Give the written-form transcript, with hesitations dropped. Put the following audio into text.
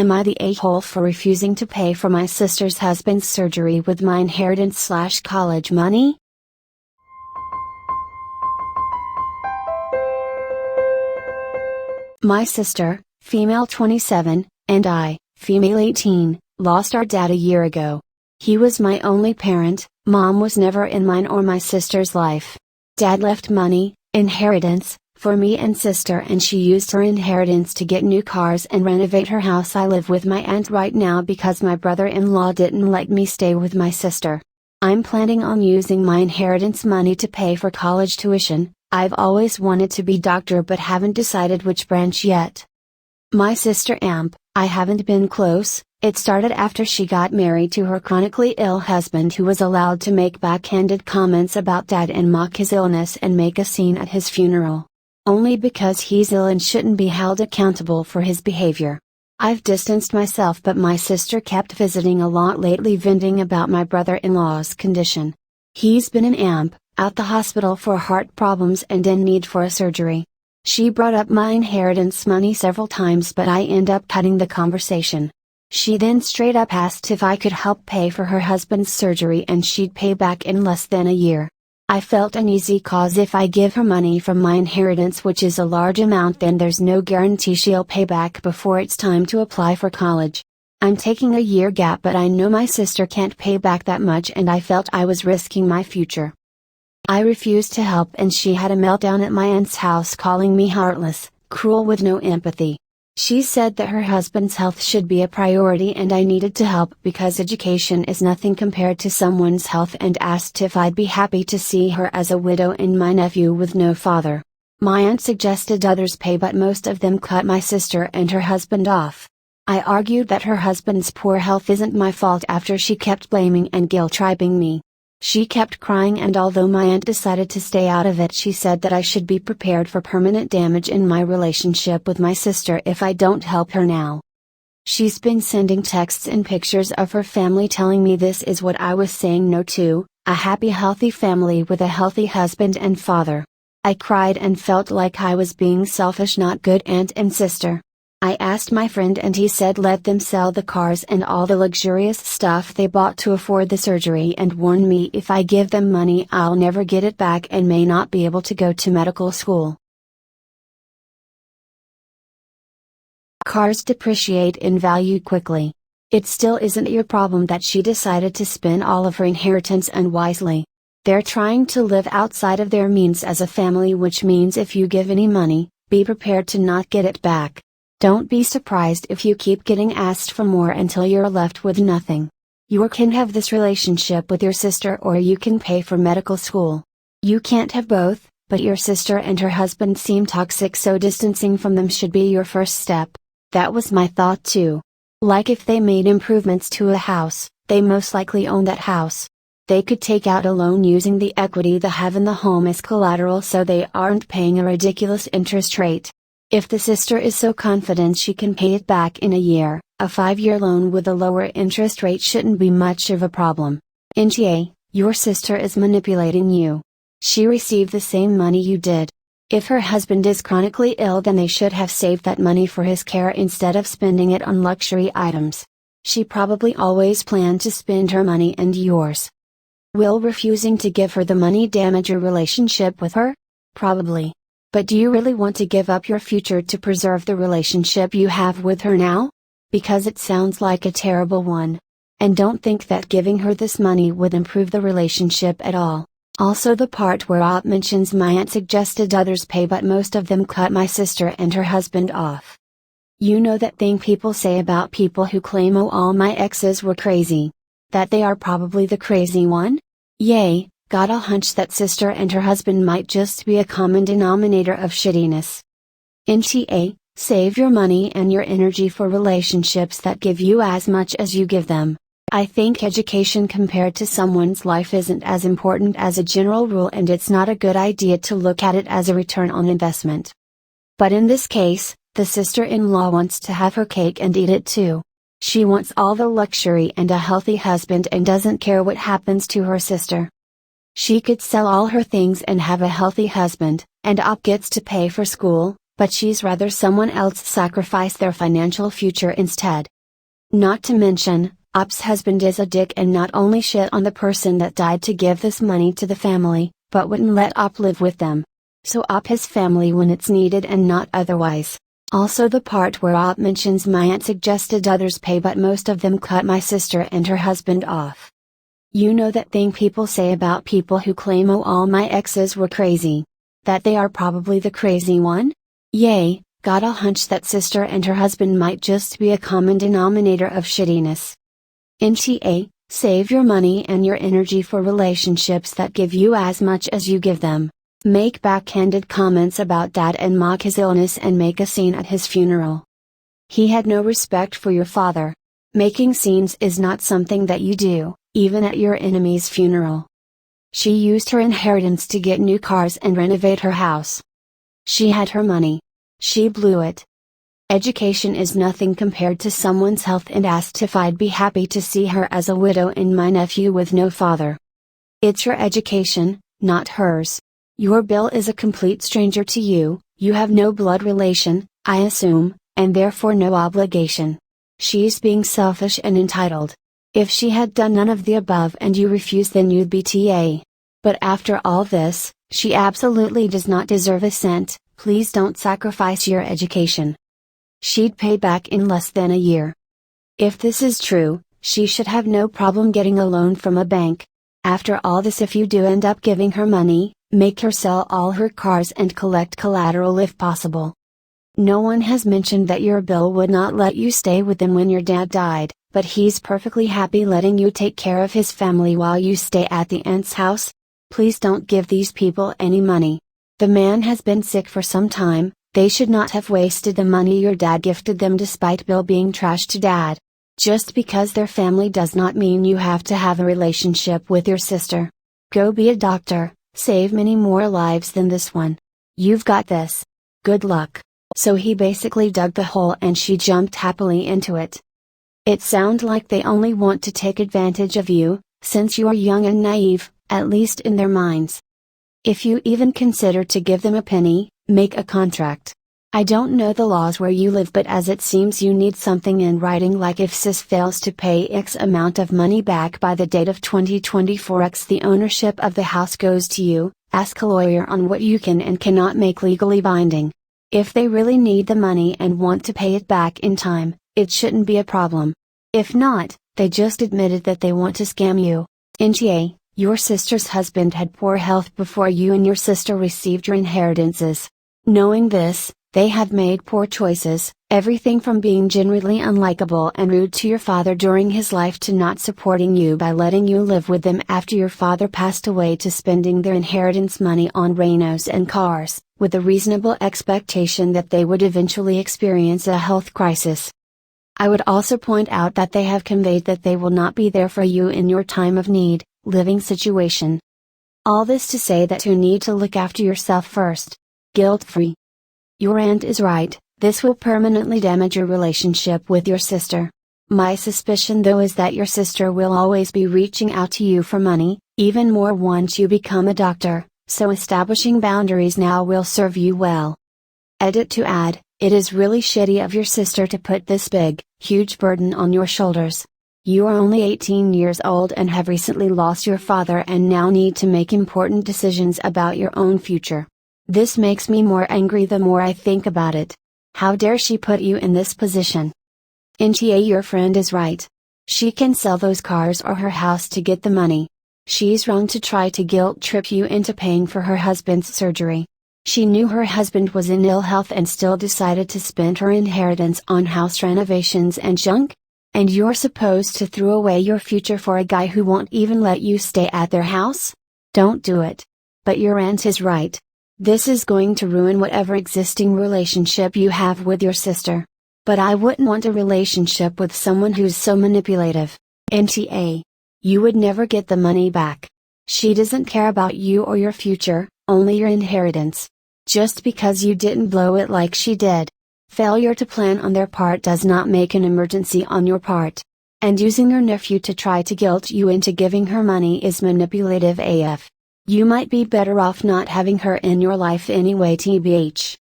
Am I the a-hole for refusing to pay for my sister's husband's surgery with my inheritance/college money? My sister, female 27, and I, female 18, lost our dad a year ago. He was my only parent. Mom was never in mine or my sister's life. Dad left money, inheritance, for me and sister, and she used her inheritance to get new cars and renovate her house. I live with my aunt right now because my brother-in-law didn't let me stay with my sister. I'm planning on using my inheritance money to pay for college tuition. I've always wanted to be doctor but haven't decided which branch yet. My sister Amp, I haven't been close. It started after she got married to her chronically ill husband, who was allowed to make backhanded comments about Dad and mock his illness and make a scene at his funeral. Only because he's ill and shouldn't be held accountable for his behavior. I've distanced myself, but my sister kept visiting a lot lately, venting about my brother-in-law's condition. He's been an Amp, out the hospital for heart problems and in need for a surgery. She brought up my inheritance money several times, but I end up cutting the conversation. She then straight up asked if I could help pay for her husband's surgery and she'd pay back in less than a year. I felt uneasy cause if I give her money from my inheritance, which is a large amount, then there's no guarantee she'll pay back before it's time to apply for college. I'm taking a year gap, but I know my sister can't pay back that much and I felt I was risking my future. I refused to help and she had a meltdown at my aunt's house, calling me heartless, cruel with no empathy. She said that her husband's health should be a priority and I needed to help because education is nothing compared to someone's health, and asked if I'd be happy to see her as a widow and my nephew with no father. My aunt suggested others pay, but most of them cut my sister and her husband off. I argued that her husband's poor health isn't my fault after she kept blaming and guilt-tripping me. She kept crying, and although my aunt decided to stay out of it, she said that I should be prepared for permanent damage in my relationship with my sister if I don't help her now. She's been sending texts and pictures of her family telling me this is what I was saying no to, a happy healthy family with a healthy husband and father. I cried and felt like I was being selfish, not good aunt and sister. I asked my friend and he said let them sell the cars and all the luxurious stuff they bought to afford the surgery, and warned me if I give them money I'll never get it back and may not be able to go to medical school. Cars depreciate in value quickly. It still isn't your problem that she decided to spend all of her inheritance unwisely. They're trying to live outside of their means as a family, which means if you give any money, be prepared to not get it back. Don't be surprised if you keep getting asked for more until you're left with nothing. You can have this relationship with your sister, or you can pay for medical school. You can't have both, but your sister and her husband seem toxic, so distancing from them should be your first step. That was my thought too. Like if they made improvements to a house, they most likely own that house. They could take out a loan using the equity they have in the home as collateral, so they aren't paying a ridiculous interest rate. If the sister is so confident she can pay it back in a year, a 5-year loan with a lower interest rate shouldn't be much of a problem. NTA, your sister is manipulating you. She received the same money you did. If her husband is chronically ill, then they should have saved that money for his care instead of spending it on luxury items. She probably always planned to spend her money and yours. Will refusing to give her the money damage your relationship with her? Probably. But do you really want to give up your future to preserve the relationship you have with her now? Because it sounds like a terrible one. And don't think that giving her this money would improve the relationship at all. Also, the part where Op mentions my aunt suggested others pay, but most of them cut my sister and her husband off. You know that thing people say about people who claim, oh, all my exes were crazy. That they are probably the crazy one? Yay. Got a hunch that sister and her husband might just be a common denominator of shittiness. NTA, save your money and your energy for relationships that give you as much as you give them. I think education compared to someone's life isn't as important as a general rule, and it's not a good idea to look at it as a return on investment. But in this case, the sister-in-law wants to have her cake and eat it too. She wants all the luxury and a healthy husband and doesn't care what happens to her sister. She could sell all her things and have a healthy husband, and Op gets to pay for school, but she's rather someone else sacrifice their financial future instead. Not to mention, Op's husband is a dick and not only shit on the person that died to give this money to the family, but wouldn't let Op live with them. So Op has family when it's needed and not otherwise. Also the part where Op mentions my aunt suggested others pay but most of them cut my sister and her husband off. You know that thing people say about people who claim oh all my exes were crazy. That they are probably the crazy one? Yay, got a hunch that sister and her husband might just be a common denominator of shittiness. NTA, save your money and your energy for relationships that give you as much as you give them. Make backhanded comments about dad and mock his illness and make a scene at his funeral. He had no respect for your father. Making scenes is not something that you do, even at your enemy's funeral. She used her inheritance to get new cars and renovate her house. She had her money. She blew it. Education is nothing compared to someone's health and asked if I'd be happy to see her as a widow and my nephew with no father. It's your education, not hers. Your bill is a complete stranger to you, you have no blood relation, I assume, and therefore no obligation. She's being selfish and entitled. If she had done none of the above and you refused then you'd be TA. But after all this, she absolutely does not deserve a cent, please don't sacrifice your education. She'd pay back in less than a year. If this is true, she should have no problem getting a loan from a bank. After all this if you do end up giving her money, make her sell all her cars and collect collateral if possible. No one has mentioned that your bill would not let you stay with them when your dad died, but he's perfectly happy letting you take care of his family while you stay at the aunt's house. Please don't give these people any money. The man has been sick for some time, they should not have wasted the money your dad gifted them despite Bill being trash to dad. Just because they're family does not mean you have to have a relationship with your sister. Go be a doctor, save many more lives than this one. You've got this. Good luck. So he basically dug the hole and she jumped happily into it. It sounds like they only want to take advantage of you, since you are young and naive, at least in their minds. If you even consider to give them a penny, make a contract. I don't know the laws where you live but as it seems you need something in writing like if sis fails to pay X amount of money back by the date of 2024 X the ownership of the house goes to you, ask a lawyer on what you can and cannot make legally binding. If they really need the money and want to pay it back in time, it shouldn't be a problem. If not, they just admitted that they want to scam you. NTA, your sister's husband had poor health before you and your sister received your inheritances. Knowing this, they have made poor choices, everything from being generally unlikable and rude to your father during his life to not supporting you by letting you live with them after your father passed away to spending their inheritance money on Renos and cars, with a reasonable expectation that they would eventually experience a health crisis. I would also point out that they have conveyed that they will not be there for you in your time of need, living situation. All this to say that you need to look after yourself first. Guilt-free. Your aunt is right, this will permanently damage your relationship with your sister. My suspicion though is that your sister will always be reaching out to you for money, even more once you become a doctor, so establishing boundaries now will serve you well. Edit to add, it is really shitty of your sister to put this big, huge burden on your shoulders. You are only 18 years old and have recently lost your father and now need to make important decisions about your own future. This makes me more angry the more I think about it. How dare she put you in this position? NTA, your friend is right. She can sell those cars or her house to get the money. She's wrong to try to guilt trip you into paying for her husband's surgery. She knew her husband was in ill health and still decided to spend her inheritance on house renovations and junk? And you're supposed to throw away your future for a guy who won't even let you stay at their house? Don't do it. But your aunt is right. This is going to ruin whatever existing relationship you have with your sister. But I wouldn't want a relationship with someone who's so manipulative. NTA. You would never get the money back. She doesn't care about you or your future, only your inheritance. Just because you didn't blow it like she did. Failure to plan on their part does not make an emergency on your part. And using your nephew to try to guilt you into giving her money is manipulative AF. You might be better off not having her in your life anyway, TBH.